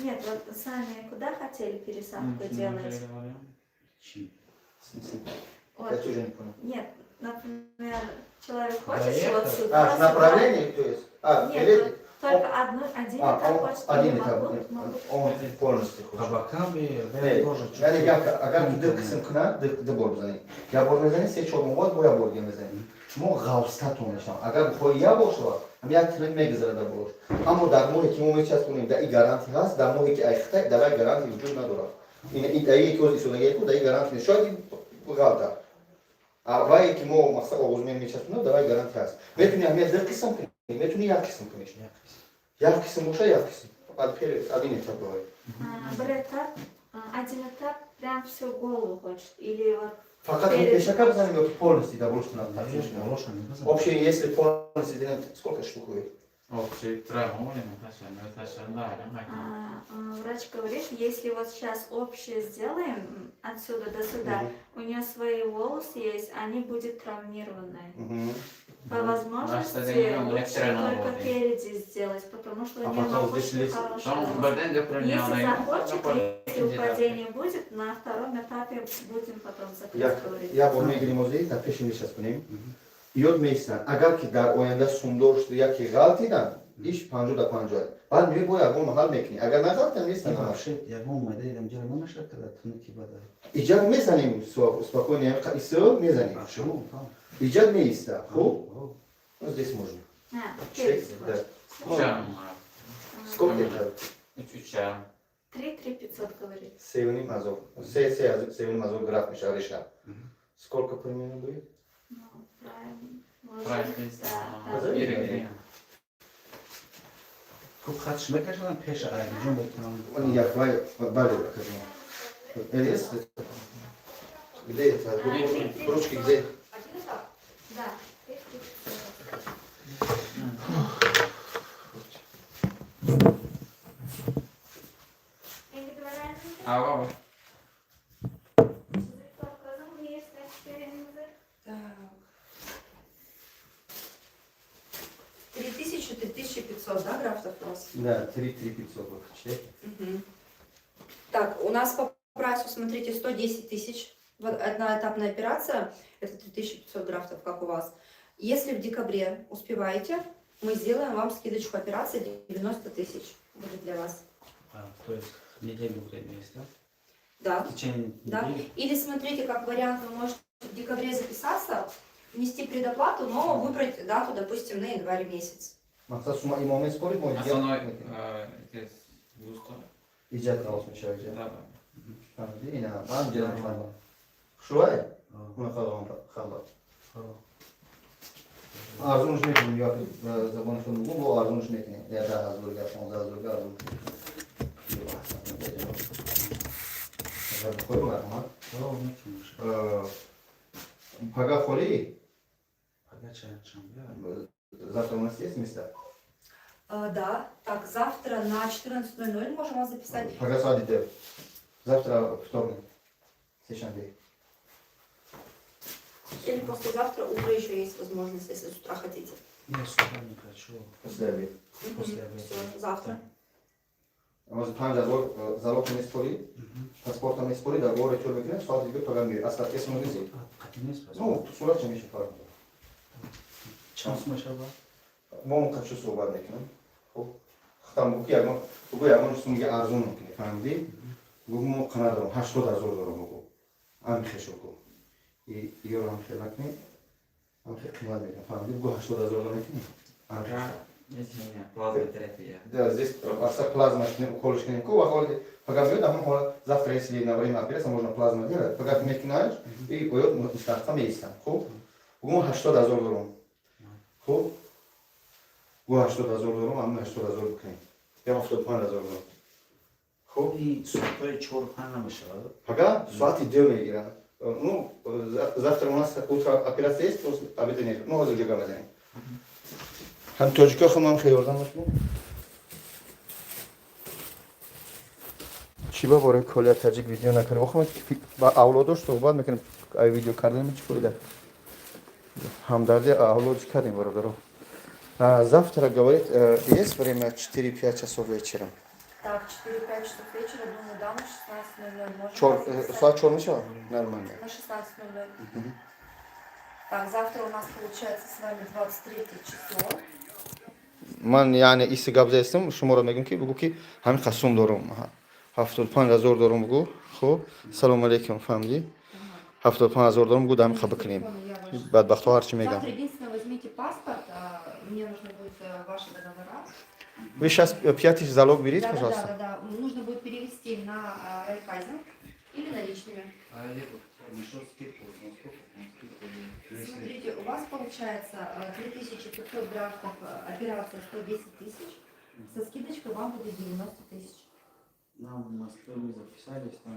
Нет, вот сами куда хотели пересадку делать? Вот. Я тоже не понял. Нет, например, человек хочет Доехать? вот сюда, Направление, то есть? Нет, билет? только один этап хочет, Один или этап. могут. Он полностью хочет. Табаками, тоже Yani agar tu kısım kına de bol bzani. Ya bol bzani se çok muvad bu ya bol bzani. Mo gavsta tonuşam. Agar bu ya boşla. Am ya tren megzara da bol. Ama dar mo ki mo meças kunim da i garanti has, dar mo ki ayxta da garanti vücud nadora. Yine iddiayı ki o işine gelip da i garanti. Şöyle bu galda. Avay ki mo masa oğuzmen meças kunim da garanti has. Metuni am ya der kısım kunim. Metuni ya kısım kunim. Ya kısım boşa ya kısım. Один этап бывает. Bir этап, один этап прям всю голову хочет, или вот. Fakat peşaka zanimyok полностью довольственно. Вообще, если полностью сделать, сколько штук будет? Врач говорит, если вот сейчас общее сделаем отсюда до сюда, у нее свои волосы есть, они будут травмированные. По возможности лучше только впереди сделать, потому что у нее очень хорошая. Если захочет, если упадение будет, на втором этапе будем потом закрыть. Я помню, где музей, так пишем сейчас по ним. Iod meistan, agar ki dar oyanda sundoshtu ya ki galtidan, ish 50-50. Bad mi boya bu mahal mekni. Agar na galtan meistan ama. Я думаю, да, идем делать немножко, когда туники вода. İcad mezanim спокойно, я istiyorum mezanim. Почему? İcad meista. Хо? Ну здесь можно. Перец. Да. Сколько это? 3-500 говорит. Северный Мазов. Северный Мазов граф Мишариша. Сколько примерно будет? Ну, правильно. Да. खूब खर्च में कैसे ना पेश आए जो मैं Он я хваю, балю покажу. Элис? Где это? Ручки где? Один этап? Да. 3500, да, графтов у нас? Да, 3-500 вообще. Так, у нас по прайсу, смотрите, 110 тысяч. Одноэтапная операция, это 3500 графтов, как у вас. Если в декабре успеваете, мы сделаем вам скидочку операции 90 тысяч. Будет для вас. То есть неделю время есть, да? Да. В течение Да. недели? Или смотрите, как вариант, вы можете в декабре записаться, внести предоплату, но выбрать дату, допустим, на январь месяц. Maksat suma imamı spor mu? Основной здесь густо. İcat olsun şöyle. Да. Tamam değil mi? Ben canım falan. Şu ay. Buna kalalım kalalım. Arzu нужно этим я забыл что ну арzu нужно этим я да hazır yapmam hazır kaldım. Я koyma ama. Пога холи? Завтра у нас есть места? Да. Так, завтра на 14:00 можем вас записать. Пога садите. Завтра вторник. Сешанбе. Или послезавтра утро еще есть возможность, если с утра хотите. Я с утра не хочу. После обеда. После обеда. Все, завтра. Может, там залог не спори, паспортом не спори, договор и тюрьмы клиент, что тебе пога мир. Остатки с мной визит. Ну, сурат чем еще фарм. Чем смешала? Мом хочу свободный кино. Там буки сумги арзун кино. Фамди. Гумо канадам 80,000 могу. Ам хешоку. И юрам хелакни. Ам хекмад мекан. Фамди гу 80,000 мекан. Ам Извини, плазмотерапия. Да, здесь плазма уколешь клинику, а пока бьет, а завтра, если на время операции, можно плазму делать, пока ты мекинаешь, и пойдет старта месяца. Ху? Гумо что да зор. Ху? Гумо что да зор, а мы что да зор клин. Я вам что пан да зор. Ху? И сухой чорпана мешала. Пока свати делай игра. Ну, завтра у нас утро операция есть, после обеда нет. Ну, вот уже говорим. هم تاجیکا خودم خیلی آدم باشم. چی با برای کلی تاجیک ویدیو نکنه. بخوام با اولادش صحبت میکنیم. ای ویدیو کردن می چی کویده. همدردی اولادش کردیم برادرو. Завтра говорит, есть время 4-5 часов вечера. Так, 4-5 часов вечера, думаю, да, на 16:00 можно. Чор, вас записать? saat çormuş var. Normal. На 16:00. Так, завтра у нас получается с вами 23 число. من یعنی ایستی قبضه استم شما رو میگم که بگو که همین خصوم دارم 75,000 دارم بگو خب سلام علیکم فهمیدی 75,000 دارم بگو همین خب بکنیم بدبخت ها هرچی میگم Завтра единственное возьмите паспорт, мне нужно будет ваши договора. Вы сейчас 5000 залог берите, Да, пожалуйста. да. Нужно будет перевести на Райфайзен или наличными. Нашел скидку, ну сколько там скидка будет? Смотрите, у вас получается 3500 драфтов, операция 110 тысяч, со скидочкой вам будет 90 тысяч. Нам в Москве мы записались, там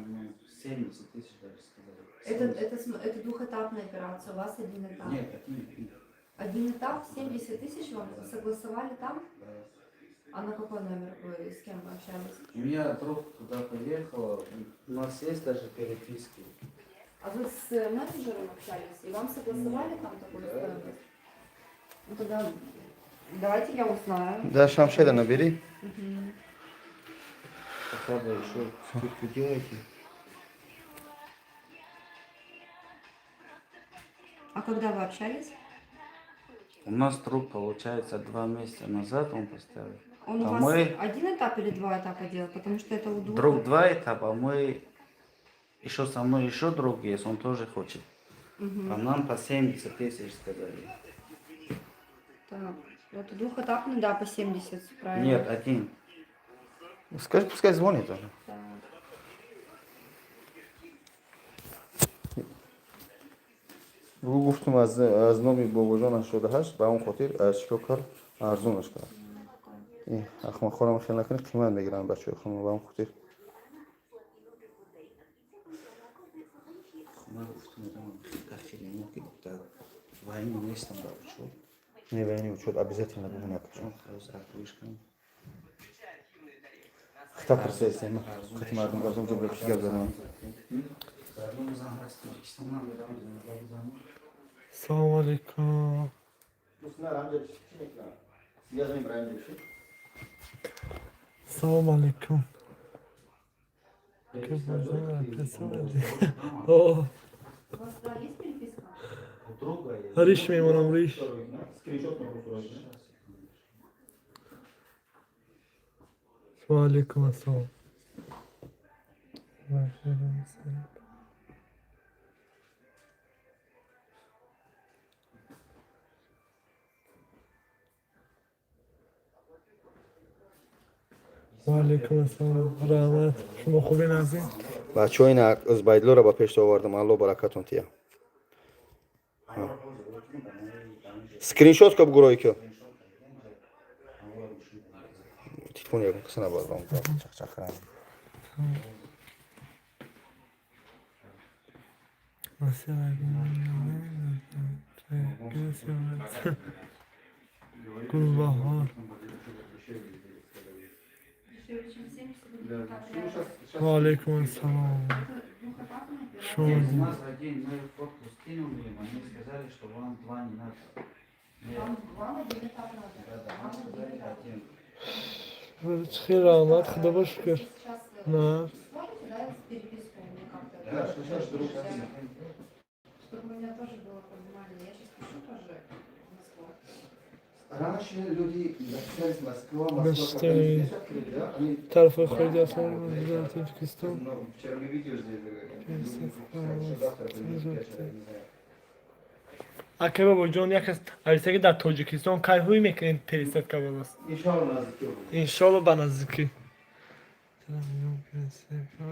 70 тысяч даже сказали. Это двухэтапная операция, у вас один этап. Нет, один. Один этап, 70 тысяч вам согласовали там? А на какой номер вы с кем общались? У меня друг туда поехал, у нас есть даже переписки. А вы с менеджером общались и вам согласовали там такую стоимость? Ну тогда давайте я узнаю. Да, Шамшеда набери. Хотя бы еще скидку делайте. А когда вы общались? У нас друг, получается, 2 месяца назад он поставил. Он у А вас мы- один этап или два этапа делал? Потому что это у двух. Друг 2 этапа, а мы еще со мной еще друг есть, он тоже хочет. А нам по 70 тысяч сказали. Так, вот двухэтапный, да, по 70, правильно? Нет, один. Скажи, пускай звонит тоже. Так. گفتم از نام بابا جان شده هست به اون خاطر چیکار کار ارزونش کرد این اخما خورم خیلی نکنی قیمت میگیرن بچه خودم به اون خاطر Мы хотели, ну, как-то войну местом да, ушел. не войны учет обязательно буду накачу خطا پرسیسته ما خطی مردم گفتم جو بپیش گرد دارم السلام علیکم السلام علیکم اوه У вас да, есть переписка? ریش میمونم ریش و علیکم السلام و علیکم السلام رحمت شما خوبین عزیز بچه ها این از بایدلو رو با پیش آوردم الله برکتون تیا سکرین شات که بگروی که تلفن یکم کسی نبازم چخ چخ کنم گلبهار و علیکم السلام شما У нас один, мы фотку скинули им, они сказали, что вам 2 не надо. Нет, Вам один этап надо. да, нам сказали один. خیلی رحمت خدا باش شکر Сейчас نه сможете, да, переписку мне как-то? Да, сейчас друг один. Чтобы у меня тоже было понимание. Я сейчас пишу тоже в Москву. Раньше люди написали с Москвы, Москва, они طرف خیلی اصلا در تاجیکستان вчера мы видео اکه بابا جون یک از عریسه که در تاجیکستان که هوی میکنین تریست که بابا است İnşallah nazik olur. انشالله به نزدیکی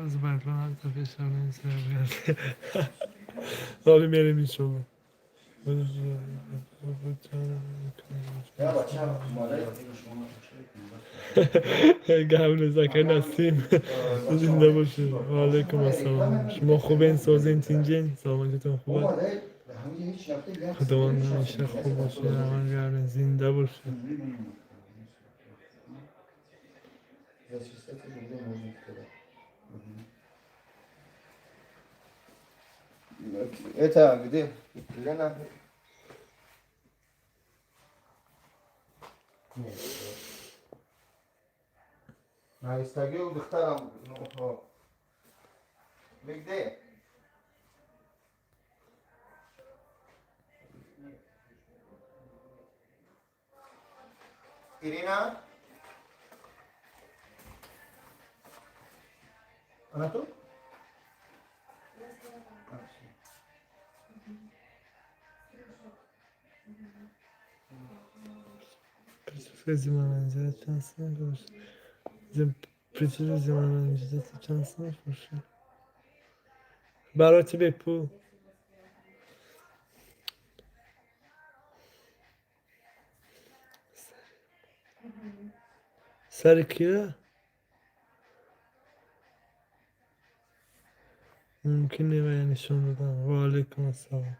از بایدلان هر طرف شب حالی میریم انشالله Ya bacım, malay. قبل زکر نسیم زنده باشه و علیکم السلام شما خوبین سازین تینجین سلامتتون خوبه Malay. Hamile hiç yaptı ya. خداوند همیشه خوب باشه عمل گردن زنده باشه За 60 рублей можно сказать. Это где? Лена? Нет. نایستگی و دخترم بگده ایرینا Anlatou? Zima manzara şansına koş. Причина зима manzara şansına koş. برای چی بپو سر کیه؟ ممکنه و نشون بدم و علیکم السلام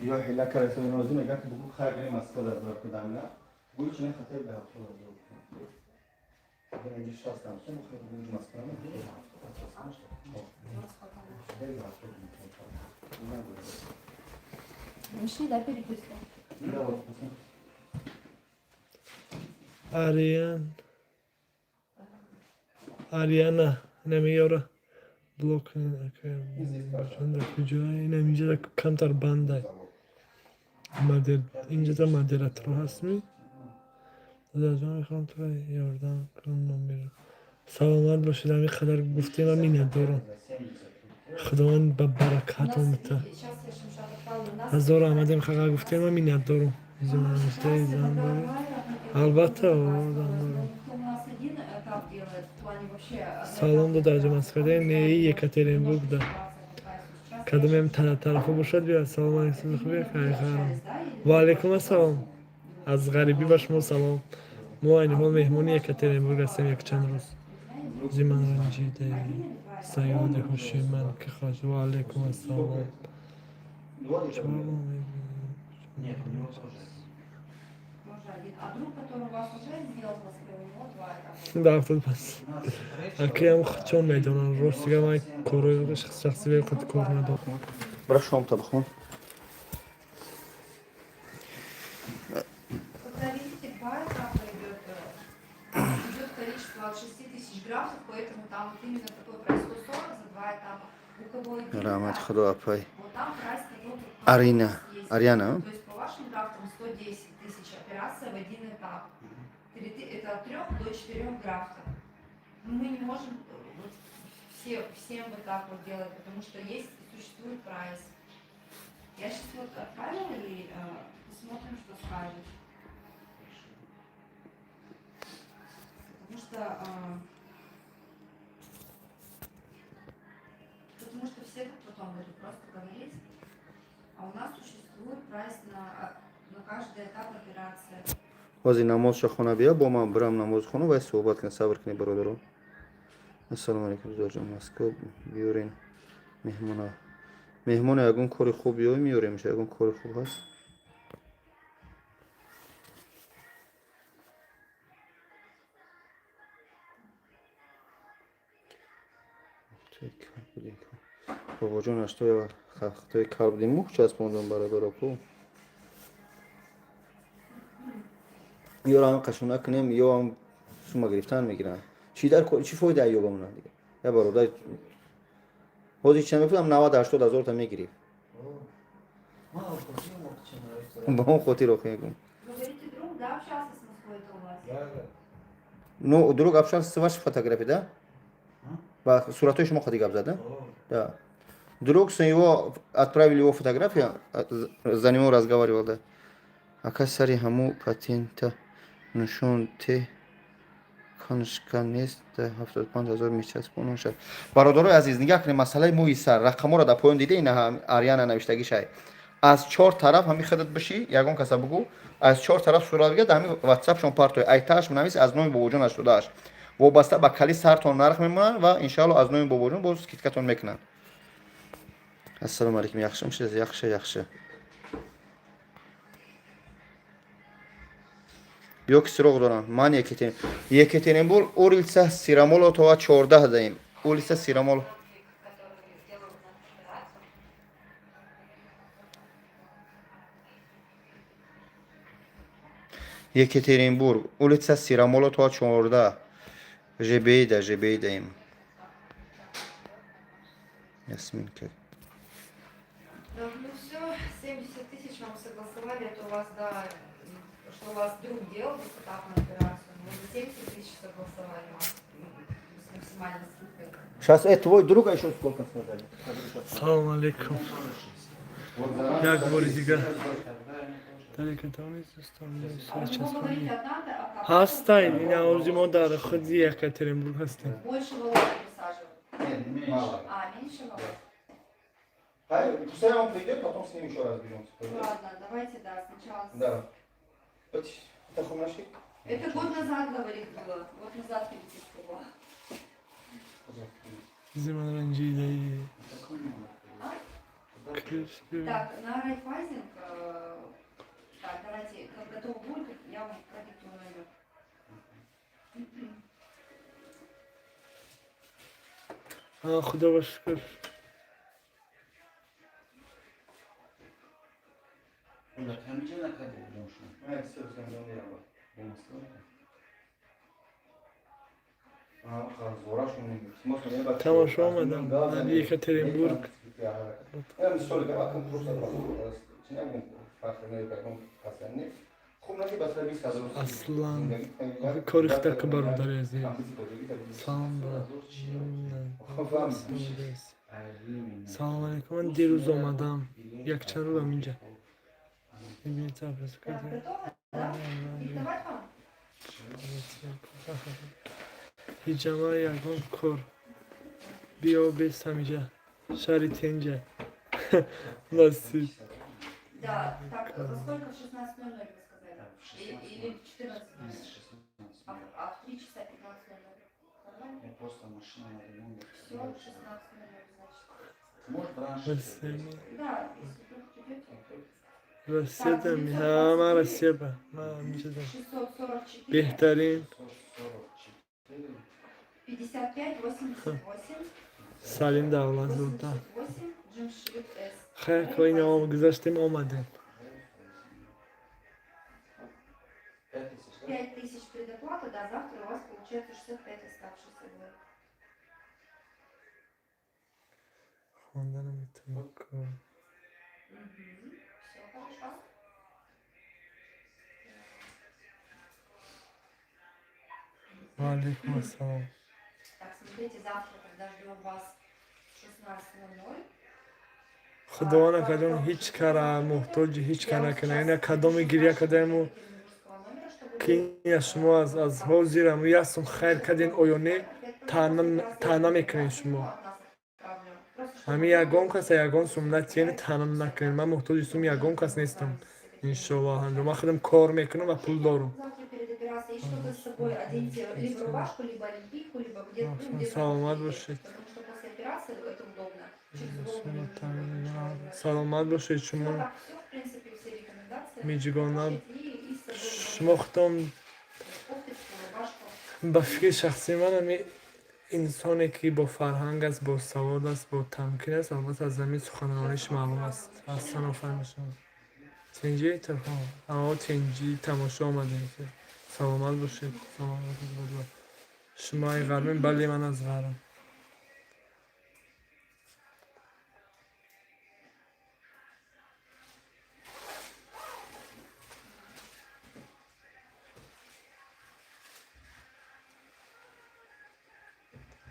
یا حیله کرده تو نازی میگه که بگو خیلی مسئله دار کدام نه گوی چنین خطر به هفته دار اگر اینجا شخص نمیشه مخیر بگوی مسئله Нашли, да, переписку? Ariana nemiyor blok şunda kujای اینجا کمتر بنده مدیر اینجا تا مدیراتور هستمی دادم میخوام تو یاردم کنم میرم سلامت باشید همین قدر گفتیم من میندارم خداوند به برکت میده هزار آمدیم خدا گفتیم من میندارم البته آدم دارم سلام دو درجه مسکره نیی یکاترینبورگ ده کدومیم طرفه باشد بیاد سلام علیکم خوبی خیلی خیرم و علیکم السلام از غریبی باش ما سلام ما این حال مهمونی یکاترینبورگ هستیم یک چند روز زیمان رنجیده سیاد هوشیمن که خواهد و علیکم السلام Нет, у него тоже. Тоже один. А друг, который у вас уже сделал в Москве, у него два этапа. در افتاد پس اکی هم چون میدونن راست دیگه من کار شخصی به خود کار ندارم برای شام تا بخون Когда видите, два этапа идет количество от 6 тысяч графов, поэтому там вот именно такой прайс 140 за два этапа. У кого один رحمت этап, خدا اپای вот там прайс такой, Арина. Ариана? То есть по вашим графам 110 тысяч операция в один этап. Это от 3 до 4 графтов. Мы не можем вот всем вот так вот делать, потому что существует прайс. Я сейчас вот отправила и посмотрим, что скажет. Потому что все тут потом будут просто говорить, а у нас существует прайс на каждый этап операции. وازی نماز خونه بیا با من برم نماز خونه و صحبت کن صبر کنی برادران السلام علیکم زوج جان مسکو بیورین مهمون یگون کار خوب بیای میاریم میشه یگون کار خوب هست بابا جان اشتای خختای کلب دیموخ چسبوندم برادر کو یا هم قشنگ کنیم یا هم سوما گرفتن میگیرن چی فایده ای یوبا مونن دیگه یا برادر حاضر چند میگفتم 90 80 هزار تا میگیری با اون خاطر رو خیگم Говорите, друг, да, общался с Москвой-то у вас? ну друг общался с вашей фотографией да با صورتای شما خودی گپ زده да друг с него отправили его фотографию за него разговаривал да акасари хаму патента نشون ته کنشکا نیست 75000 میچسبونون شد برادرای عزیز نگاه کنید مسئله موی سر رقم رو در پایین دیده این هم آریانا نوشتگی شای از 4 طرف همین خدت بشی یگون کسا بگو از 4 طرف صورت بگید همین واتساپ شون پارتوی ایتاش منویس از نوع باباجون 88 وابسته به کلی سرتون نرخ میمونن و ان شاء الله از نوع باباجون باز کیتکتون میکنن السلام علیکم yaxshimisiz yaxshi بیوک سراغ دارم من یکترینبورگ улица Сирамолотова 14 داریم улица Сирамол Екатеринбург улица Сирамолотова 14 ЖБ даем Ясминка. Да, ну все, 70 тысяч вам согласовали, это у вас, да, что у вас друг делал бесэтапную операцию, мы за 70 тысяч согласовали вам с максимальной скидкой. Сейчас твой друг, а еще сколько сказали? Салам алейкум. Я говорю, дига. Далеко там не заставляю. А вы Сейчас говорите от НАТО, а как? Хастай, меня уже модар, ходи Екатеринбург хастай. Больше волос присаживают. Нет, мало. А, меньше волос? Hayır, bu sene on придет, потом с ним еще раз беремся. Ладно, давайте, да, сначала... Да. Это хумашик? Это год назад, говорит, было. Год назад переписка была. Zaman önceyle Так, на Райфайзинг, так, давайте, как готов будет, я вам продиктую номер. خدا با شکر Evet, istiyorsan onu yapalım. Zora şunu. تماشا آمدم در یکاترینبورگ Ben söyle bakın kurslara bakın. Ne bu? Farklı ne bakın aslında. Kumları basar bir kadro. اصلا کاریخته که برادر عزیز سلام سلام علیکم من دیروز آمدم یک چند روزم اینجا ببینید تفرس Так, готовы? Да? Диктовать вам? هیچما یکان کر بیا بستم اینجا شریط اینجا نصیب Да, так, за сколько в 16:00 вы сказали? Или в 14:00? А в 3 часа 15:00? Нормально? Просто машина на ремонт. Все, в 16:00, значит. Может, раньше. Да, если вдруг придете. رسیدم همه رسیدم من اینجا 644 بهترین 55 88 سالین دولت بودم 88 Джимшрифт С. خیلی که این آم گذاشتیم آمدیم 5000 предоплата, да, завтра у вас получается 65 оставшийся год. خواندن میتونم کنم Все хорошо. وعلیکم السلام Так, смотрите, завтра, когда ждем вас в 16:00, خدا نکردم هیچ کار محتاج هیچ کار نکنه یعنی کدام گریه کردم که این شما از حاضرم و یاسم خیر کردین اویونه تنها میکنین شما همین یگان کس یگان سنت یعنی تنها نکنین من محتاج سوم یگان کس نیستم انشالله هم من خودم کار میکنم و پول دارم завтра перед операцией что-то с собой оденьте, либо рубашку, либо олимпийку, либо где-то... سلامت باشید Потому что после операции это удобно. Через голову سلامت باشید شما Так, все, в принципе, все рекомендации. میجگانم И с собой شما خودم кофточку, рубашку. با فکر شخصی من همی انسانی که با فرهنگ است با سواد است با تمکین است البته از زمین سخنرانیش معلوم است اصلا آفرینشون تنجی ترخواه اما تنجی تماشا آمدیم که سلامت باشید سلامت باشید شما ای غربین بله من از غرم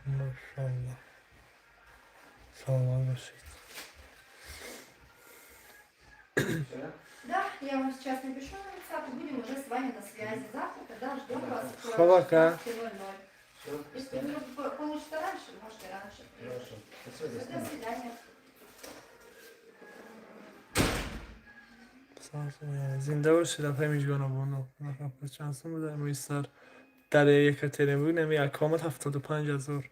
ماشاءالله سلامت باشید Да, я вам сейчас напишу на WhatsApp, и будем уже с вами на связи завтра, когда ждем вас в Хавака. 16:00. Если вы получится раньше, можете раньше. Всё, до свидания. زنده باشید دفعه میجگانم بانو نفر چند سن بوده اما سر در یکاترینبورگ نمی اکامت 75,000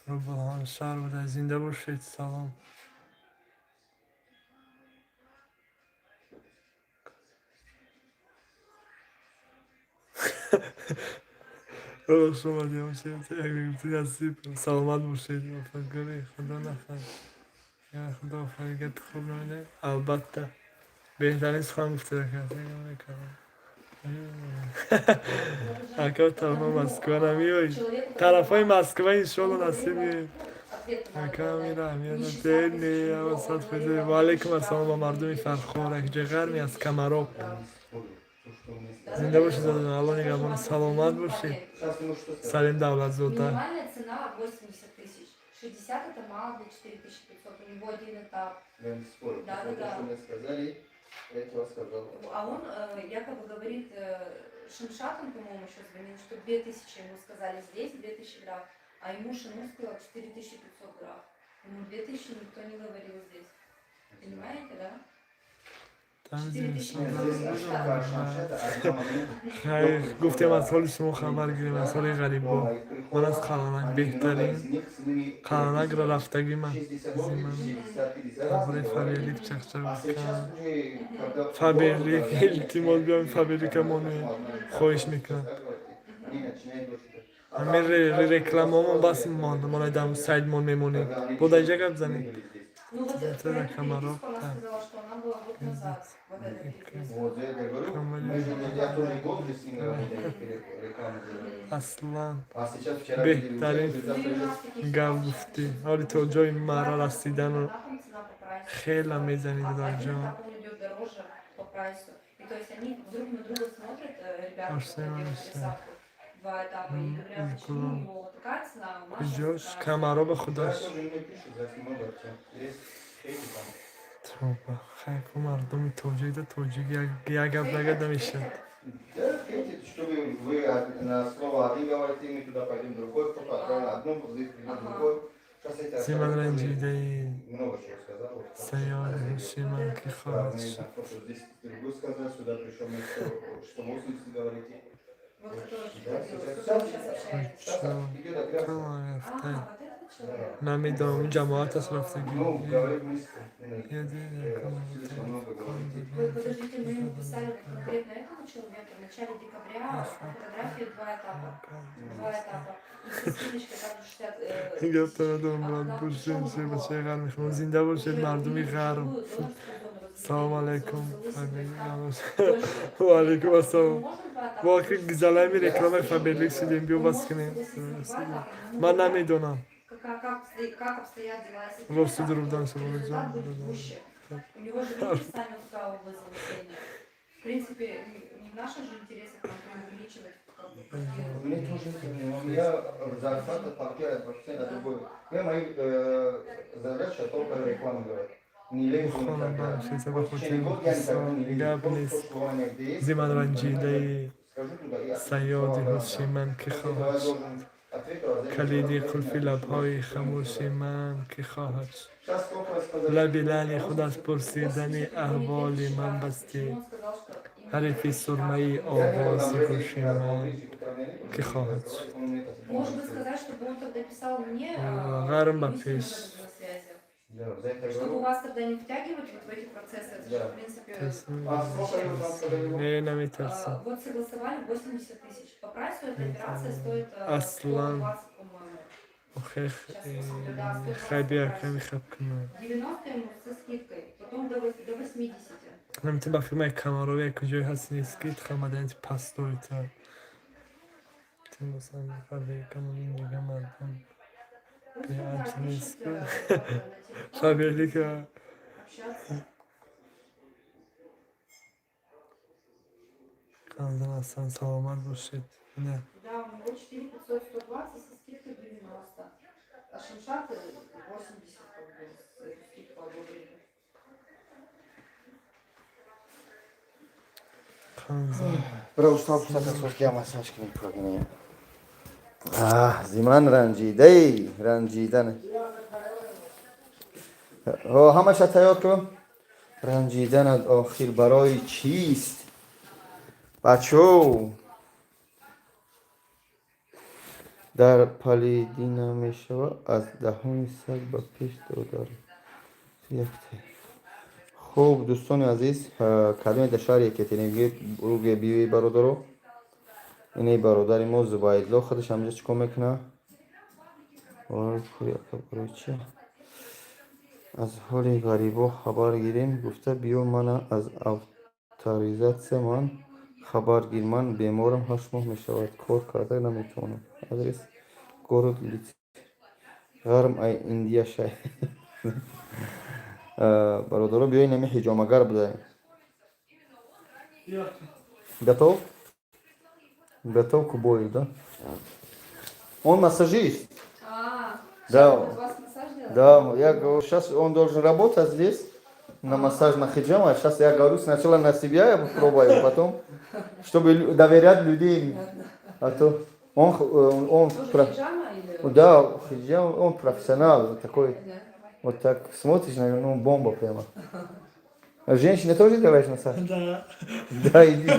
رو با شهر بوده زنده باشید سلام خوش اومدی باشید یک بگیرتی هستی سلامت باشید وفاداری خدا نخواه یا خدا فرگت خوب نمیده البته بهترین سخن گفته کرده میکنم اکا طرف مسکو نمیوی طرف های مسکو انشالله نصیبی اکا میرم یه دینی وسط فیزی و علیکم السلام با مردمی فرخورک جغرمی از کمراب زنده باشید الله نگهبان سلامت باشید سلیم دولت زوده Минимальная цена 80 тысяч. 60 это мало для 4500. У него один этап. Я не спорю. Да, Просто да, то, да. что мне сказали, я тебе сказал. А он якобы говорит, Шимшатом, по-моему, еще звонил, что 2000 ему сказали здесь, 2000 граф, а ему Шиму сказал 4500 граф. Ему 2000 никто не говорил здесь. Понимаете, да? گفتیم از حال شما خبر گیریم از حال غریب با من از خلانک بهترین خلانک را رفتگی من خبره فبرلیک چخچه بکن فبرلیک التماس بیام فبرلیک منو خواهش میکنم همین رکلام همون بس ما ندام سایت من میمونیم بود اینجا گپ زنیم Ну вот Это про комаров, переписку она да. сказала, что она была год назад. Вот эта переписка. Вот, я говорю, я тоже год без них рекламу делаю. اصلا А сейчас вчера بهترین видели, завтра Ну и у же- нас такие گپ گفتی حالی تو جای مرا رسیدن رو там цена по прайсу. خیلی میزنی А در один جان этап он идет дороже по прайсу. И то есть они друг на друга смотрят, ребята, Аж которые делают все. присадку. Два этапа. И говорят, почему у него вот такая цена, а у нас کجاش такая. کمرا به Да, خداش тоже мне пишут, я много чем. Есть эти там. توبه خیلی مردم توجیه ده توجیه یک گپ نگه نمیشه Да, эти, чтобы вы на слово один говорите, мы туда пойдем другой, кто-то отправил одну, здесь придет другой. Сейчас эти زیمن остальные رنجیده тоже много чего сказал. Вот, سیار هوشیمن که Да, خواهد мне شد на фото здесь другой сказал, сюда пришел, мне что 80 говорите. Вот который Да, приходил, с сейчас, которым сейчас общаетесь. сейчас идет операция. کما رفته А, вот этот человек. نمیدونم این جماعت است رفتگی Ну, говорит близко. یه دیگه Слишком много говорите. Вы подождите, мы ему писали конкретно этому человеку в начале декабря фотографии два этапа. Два этапа. И со ссылочкой также 60... گفت دارم مراد باشین چه بچه غر میخوام زنده باشید مردمی غرب سلام علیکم و علیکم السلام واقعی گزاله می رکلام فبرلیک شدیم بیو بس کنیم من نمیدونم Как обстоят дела, если Просто честно, друг дальше результат будет, будет да. гуще. У него же видите, сами устава вызвало сильно. В принципе, не в наших же интересах нам преувеличивать. Мне тоже у меня зарплата партия вообще на другой. Я мои задача только рекламу делать. Не лезу خانم никогда. بخشید و Вот в течение года я никогда не лезу. گپ Просто نیست то, что у меня где есть, زیمن رنجیده скажу туда. Я سیادی هوشیمن که После этого я خواهد شد должен ответить, а за это کلیدی ответить قلفی на لبهای что- خموشی من که خواهد شد Сейчас сколько я сказал, لبی لعنی خود از پرسیدن احوال من بستی حرفی سرمه‌ای آواز گوشی من که خواهد شد Может быть, сказать, чтобы он тогда писал мне, غرم и به мы с ним پیش были на связи. Да, за это Чтобы говорю. вас тогда не втягивать вот в эти процессы, это же, Да. в принципе, А сколько я вам сказал? نه نمیترسم вот согласовали 80 тысяч. По прайсу эта операция стоит Аслан. 120, по-моему. خیلی خیلی کمی خب کنم 90 ему со скидкой, потом до 80. نمیتونم با فیلم کاماروی کجای هست نیست که خمده انت پس دوی تا تو مثلا خیلی کم این دیگه مردم Пусть Я тогда оптимист. пишет на телефон, خیلی که общаться. کاملا اصلا سلامت باشید نه Да, у него 4500, 120 со скидкой 90. А Шимшат 80 как бы, эту скидку одобрили. کاملا Bravo, stop, я масажки не прогоняю. زیمان رنجیده رنجیدن همش تیار کن رنجیدن آخر برای چیست بچو در پلیدی نمیشه از دهان سگ به پیش داره خوب دوستان عزیز کدوم دشاری که تینگی روی بیوی برادرو اینه برادری ما زبایدلو خودش همجا چیکار میکنه چیه از حال غریبا خبر گیریم گفته بیا من از اوتاریزاتسیا من خبر گیر من بیمارم 8 ماه میشود کار کرده نمیتونم آدرس город лиц غرم ای ایندیا شای برادرها بیاین نمی حجامگر بده готов готов к бою да он массажист да да я говорю сейчас он должен работать здесь на массажных хиджамах сейчас я говорю сначала на себя я попробую потом чтобы доверять людей а то он да хиджам он профессионал такой вот так смотришь на ну бомба прямо женщины тоже делаешь массаж Да. да иди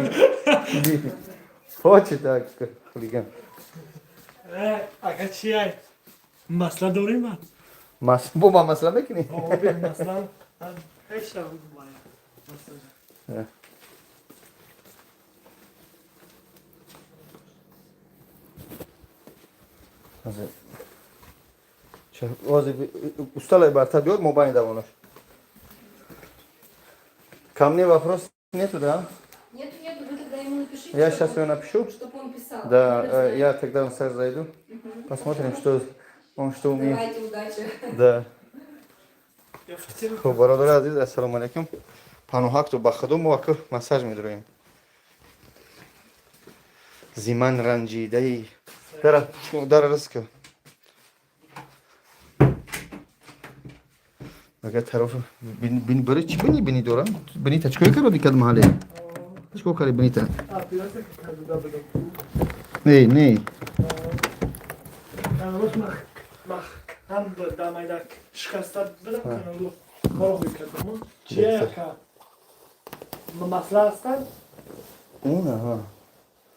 хочет так хулиган اگه چی های مسئله داریم من با مسئله میکنی مثلا هیچ بود باید усталый барта бьет мобайн давно ко мне вопрос нету да Нет, вы тогда ему напишите. я сейчас его напишу Чтобы он писал. да я тогда на сайт зайду посмотрим что он что умеет Давайте, удачи. да خب برادر عزیز السلام علیکم پناهک تو بخدم و که مساج میدرویم زیمان رنجیده ای در رسک اگر طرف بین بری چی بینی دورم بینی تا چکوی کرو دیکد محله چکو کاری بینی تا نه هم دامایدک شکستت بدم کنم کارو میکردم چیه که مسئله هستن اونه ها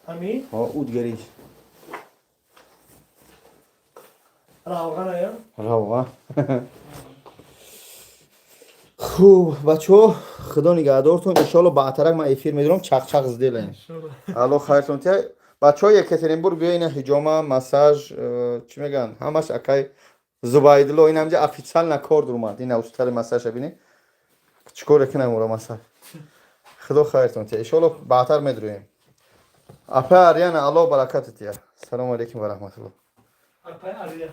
همین اودگری روغن ایا روغن خوب بچه ها خدا نگهدارتون انشالله بعترک من افیر میدونم چق زده لین الو خیرتون تیا بچه های یکترینبورگ بیاین حجامه مساج چی میگن همش اکای زبایدلو این همجا افیسال نکار درماد این اوستال مساج بینی چیکار کنم اورا مساج خدا خیرتون تیا انشالله بعتر میدرویم اپا آریان الله برکت تیا سلام علیکم و رحمت الله اپای آریا